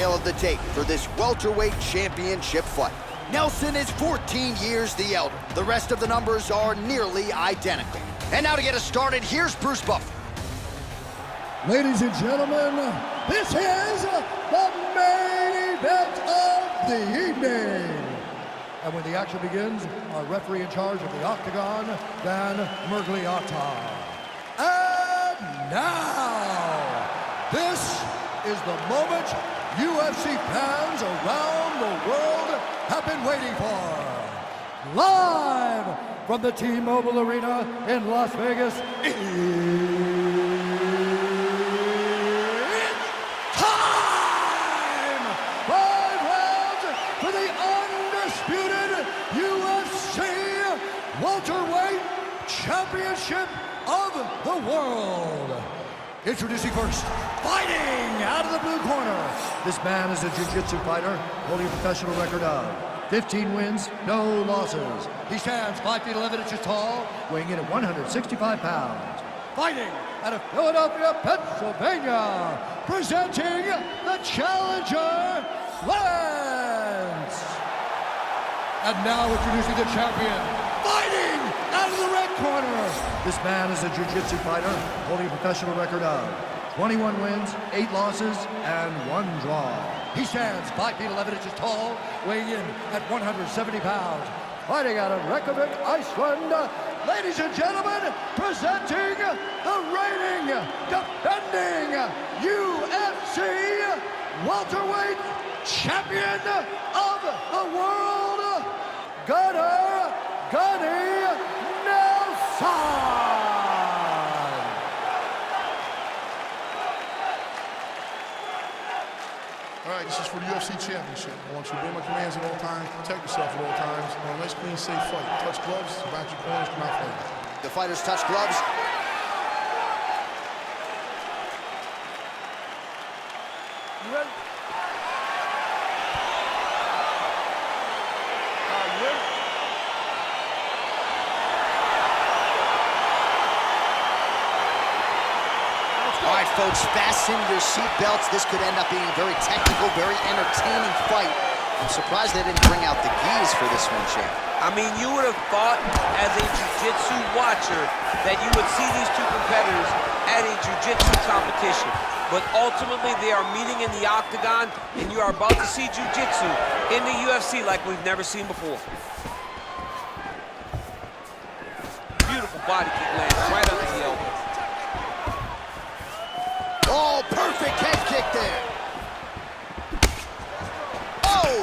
tale of the tape for this welterweight championship fight. Nelson is 14 years the elder. The rest of the numbers are nearly identical. And now to get us started, here's Bruce Buffer. Ladies and gentlemen, this is the main event of the evening. And when the action begins, our referee in charge of the Octagon, Dan Mergliata. And now, this is the moment UFC fans around the world have been waiting for. Live from the T-Mobile Arena in Las Vegas, it's time! 5 rounds for the undisputed UFC welterweight championship of the world. Introducing first, fighting out of the blue corner. This man is a jiu-jitsu fighter holding a professional record of 15 wins, no losses. He stands 5 feet 11 inches tall, weighing in at 165 pounds. Fighting out of Philadelphia, Pennsylvania, presenting the challenger, Lance. And now introducing the champion, fighting out of the red corner. This man is a jiu-jitsu fighter holding a professional record of 21 wins, 8 losses, and 1 draw. He stands 5 feet 11 inches tall, weighing in at 170 pounds. Fighting out of Reykjavik, Iceland, ladies and gentlemen, presenting the reigning, defending UFC welterweight champion of the world, Gunny Nelson! All right, this is for the UFC Championship. I want you to obey my commands at all times, protect yourself at all times, and a nice, clean, safe fight. Touch gloves, back your corners, come out fighting. The fighters touch gloves. You ready? All right, folks, fasten your seatbelts. This could end up being a very technical, very entertaining fight. I'm surprised they didn't bring out the gis for this one, champ. I mean, you would have thought as a jiu-jitsu watcher that you would see these two competitors at a jiu-jitsu competition. But ultimately, they are meeting in the octagon, and you are about to see jiu-jitsu in the UFC like we've never seen before. Beautiful body kick lands right under the elbow. Oh, perfect head kick there. Oh!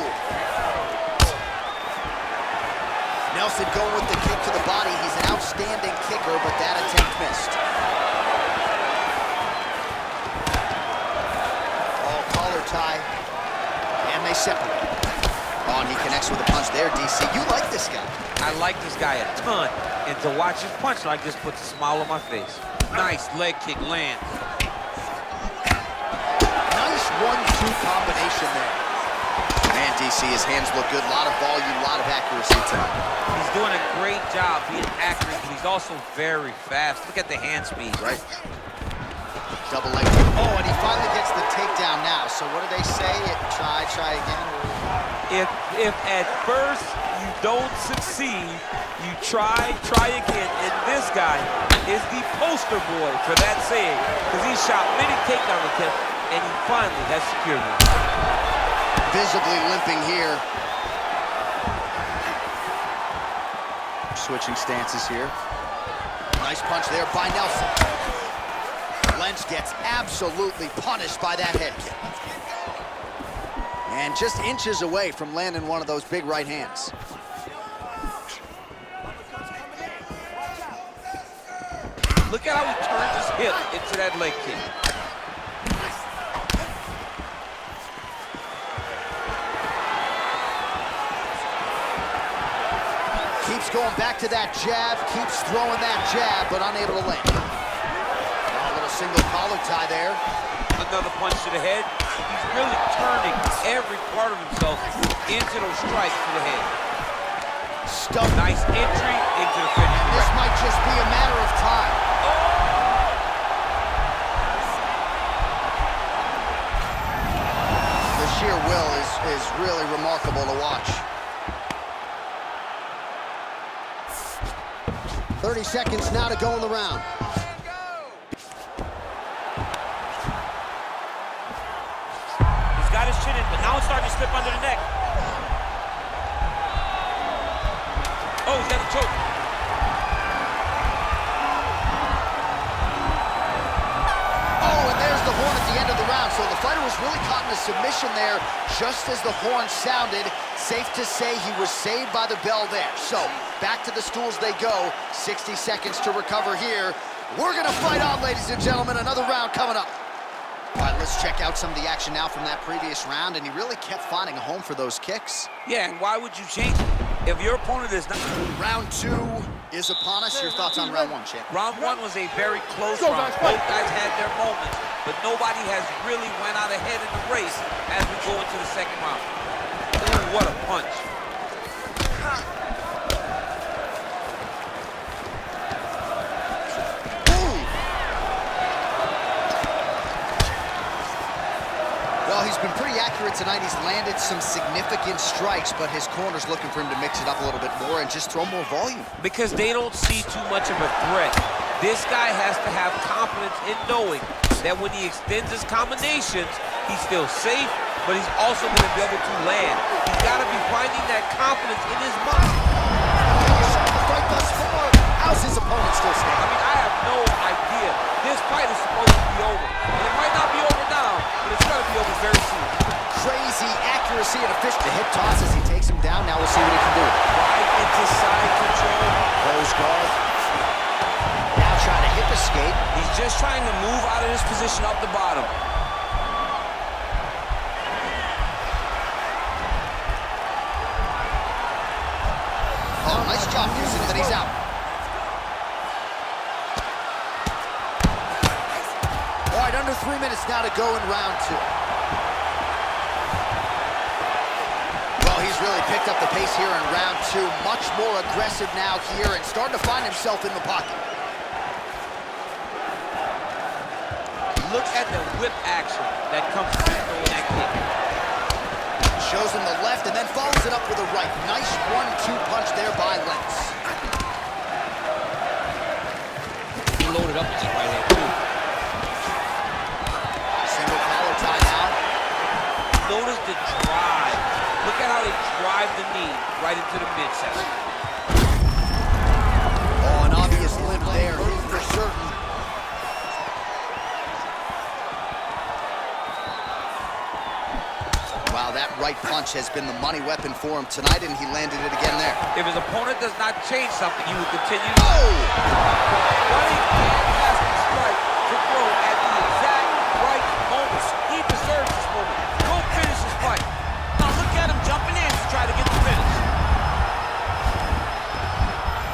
Nelson going with the kick to the body. He's an outstanding kicker, but that attempt missed. Oh, collar tie. And they separate. Oh, and he connects with a punch there, DC. You like this guy. I like this guy a ton. And to watch him punch like this puts a smile on my face. Nice leg kick lands. 1-2 combination there. Man, DC, his hands look good. A lot of volume, a lot of accuracy tonight. He's doing a great job being accurate, but he's also very fast. Look at the hand speed. Right. Double leg. Oh, and he finally gets the takedown now. So what do they say? Try again? If at first you don't succeed, you try again. And this guy is the poster boy for that saying, because he shot many takedown attempts, and he finally has secured one. Visibly limping here. Switching stances here. Nice punch there by Nelson. Lentz gets absolutely punished by that head kick. And just inches away from landing one of those big right hands. Look at how he turns his hip into that leg kick. Keeps going back to that jab, keeps throwing that jab, but unable to land. A little single collar tie there. Another punch to the head. He's really turning every part of himself into those strikes to the head. Stuck. Nice entry into the finish. And this might just be a matter of time. The sheer will is really remarkable to watch. 30 seconds now to go in the round. He's got his chin in, but now it's starting to slip under the neck. Oh, he's got the choke. Oh, and there's the horn at the end of the round. So the fighter was really caught in a submission there just as the horn sounded. Safe to say he was saved by the bell there. So back to the stools they go. 60 seconds to recover here. We're gonna fight on, ladies and gentlemen. Another round coming up. All right, let's check out some of the action now from that previous round, and he really kept finding a home for those kicks. Yeah, and why would you change it? If your opponent is not... Round 2 is upon us. Your thoughts on round 1, champ? Round 1 was a very close round. Both guys had their moments, but nobody has really went out ahead in the race as we go into the second round. Ooh, what a punch. Well, he's been pretty accurate tonight. He's landed some significant strikes, but his corner's looking for him to mix it up a little bit more and just throw more volume. Because they don't see too much of a threat. This guy has to have confidence in knowing that when he extends his combinations, he's still safe, but he's also going to be able to land. He's got to be finding that confidence in his mind. How's his opponent still standing? I mean, I have no idea. This fight is supposed to be over. And it might not be over now, but it's going to be over very soon. Crazy accuracy and efficient. The hip toss as he takes him down. Now we'll see what he can do. Right into side control. Close guard. Now trying to hip escape. He's just trying to move out of this position up the bottom. Oh, nice job using it, and he's out. All right, under 3 minutes now to go in round 2. Well, he's really picked up the pace here in round 2. Much more aggressive now here and starting to find himself in the pocket. Look at the whip action that comes from throwing that kick. Shows him the left and then follows it up with a right. Nice 1-2 punch there by Lenz. He loaded up with his right hand, too. Single collar tie now. Notice the drive. Look at how they drive the knee right into the midsection. Oh, an obvious limp there for certain. Wow, that right punch has been the money weapon for him tonight, and he landed it again there. If his opponent does not change something, he will continue. Oh! Running fantastic strike to throw at the exact right moment. He deserves this moment. Go finish his fight. Now look at him jumping in to try to get the finish.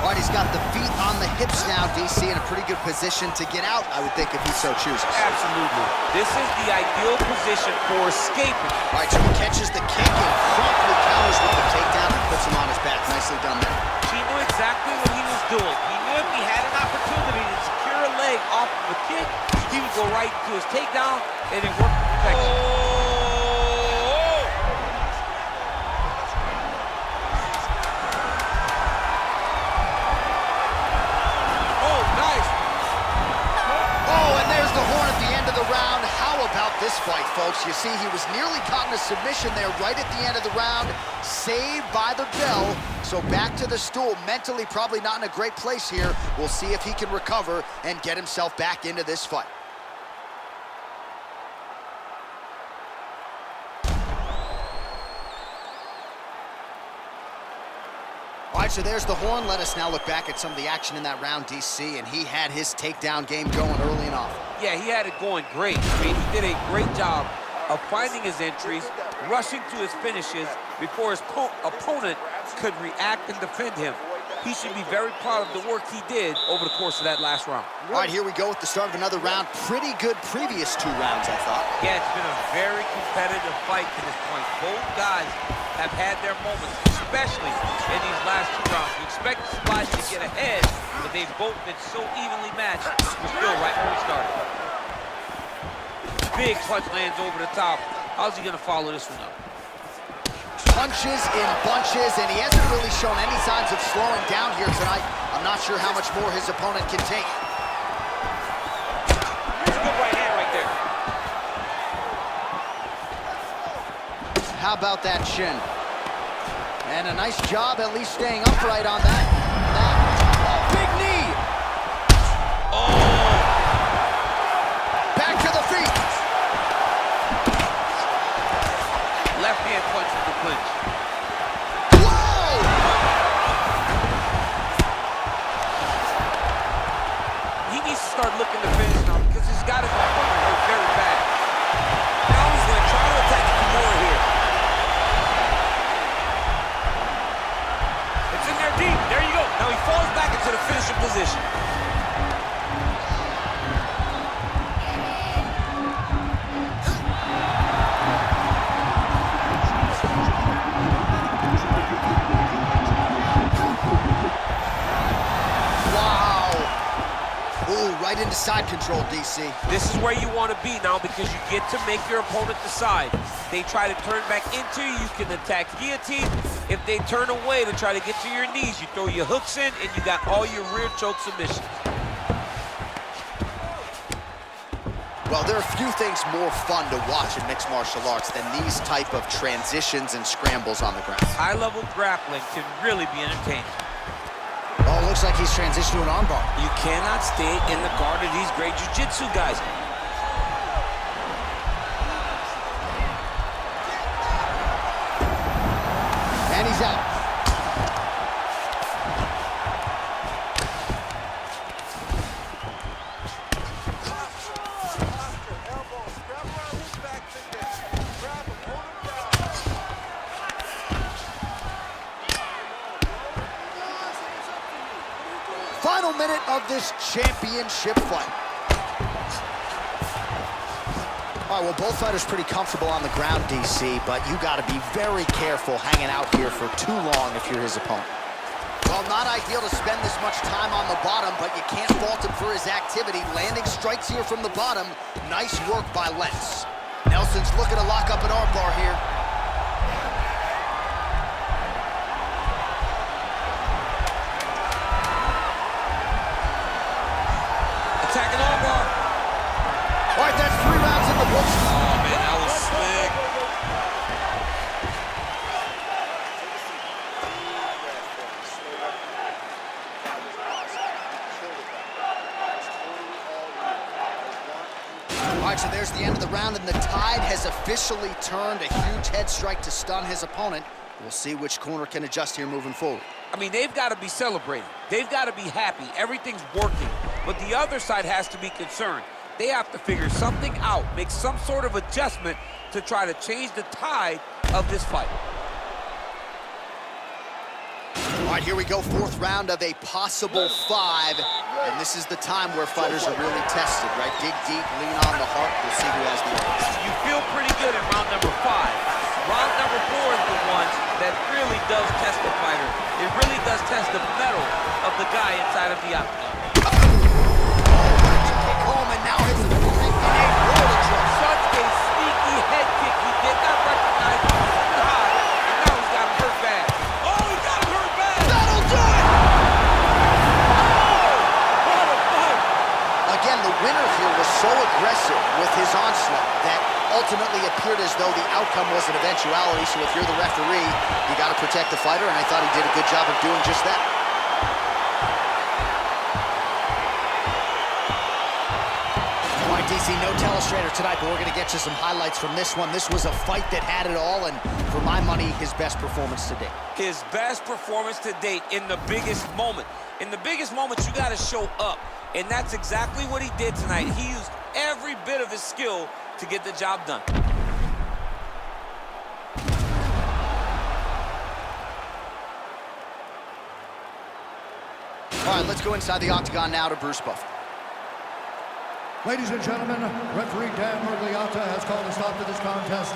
All right, he's got the feet on the hips now, DC, in a pretty good position to get out, I would think, if he so chooses. Absolutely. This is the ideal position for escaping. All right, so he catches the kick and promptly counters with the takedown and puts him on his back. Nicely done there. He knew exactly what he was doing. He knew if he had an opportunity to secure a leg off of a kick, he would go right to his takedown and it worked to protect him. This fight, folks, you see he was nearly caught in a submission there right at the end of the round, saved by the bell. So back to the stool, mentally probably not in a great place here. We'll see if he can recover and get himself back into this fight. All right, so there's the horn. Let us now look back at some of the action in that round, DC, and he had his takedown game going early and often. Yeah, he had it going great. I mean, he did a great job of finding his entries, rushing to his finishes before his opponent could react and defend him. He should be very proud of the work he did over the course of that last round. All right, here we go with the start of another round. Pretty good previous 2 rounds, I thought. Yeah, it's been a very competitive fight to this point. Both guys have had their moments, especially in these last 2 rounds. You expect somebody to get ahead, but they've both been so evenly matched. We're still right where we started. Big punch lands over the top. How's he gonna follow this one up? Punches in bunches, and he hasn't really shown any signs of slowing down here tonight. I'm not sure how much more his opponent can take. Here's a good right hand right there. How about that shin? And a nice job at least staying upright on that. Big knee! Oh! Back to the feet! Left hand punch with the clinch. Whoa! He needs to start looking to finish now because he's got his opponent hurt very bad. Now he's going to try to attack Kimura here. It's in there deep. There you go. Now he falls back into the finishing position. Right into side control, DC. This is where you want to be now because you get to make your opponent decide. They try to turn back into you, you can attack guillotine. If they turn away to try to get to your knees, you throw your hooks in and you got all your rear choke submissions. Well, there are few things more fun to watch in mixed martial arts than these type of transitions and scrambles on the ground. High-level grappling can really be entertaining. Oh, looks like he's transitioned to an armbar. You cannot stay in the guard of these great jiu-jitsu guys. And he's out. Final minute of this championship fight. All right, well, both fighters pretty comfortable on the ground, DC, but you got to be very careful hanging out here for too long if you're his opponent. Well, not ideal to spend this much time on the bottom, but you can't fault him for his activity. Landing strikes here from the bottom. Nice work by Lentz. Nelson's looking to lock up an armbar here. Attacking armbar. All right, that's 3 rounds in the books. Oh, man, that was slick. All right, so there's the end of the round, and the tide has officially turned. A huge head strike to stun his opponent. We'll see which corner can adjust here moving forward. I mean, they've got to be celebrating. They've got to be happy. Everything's working. But the other side has to be concerned. They have to figure something out, make some sort of adjustment to try to change the tide of this fight. All right, here we go, 4th round of a possible 5. And this is the time where fighters are really tested, right? Dig deep, lean on the heart. We'll see who has the edge. You feel pretty good in round number 5. Round number 4 is the one that really does test the fighter. It really does test the mettle of the guy inside of the octagon. Kick home, and now hits the in a roller drop. Such a sneaky head kick. He did not recognize it was too high, and now he's got him hurt bad. Oh, he got him hurt bad! That'll do it! Oh, what a fight! Again, the winner here was so aggressive with his onslaught that ultimately appeared as though the outcome was an eventuality. So if you're the referee, you got to protect the fighter, and I thought he did a good job of doing just that. All right, DC, no telestrator tonight, but we're going to get you some highlights from this one. This was a fight that had it all, and for my money, his best performance to date. His best performance to date in the biggest moment. In the biggest moments, you got to show up, and that's exactly what he did tonight. He used every bit of his skill to get the job done. All right, let's go inside the octagon now to Bruce Buffer. Ladies and gentlemen, referee Dan Murgliata has called a stop to this contest.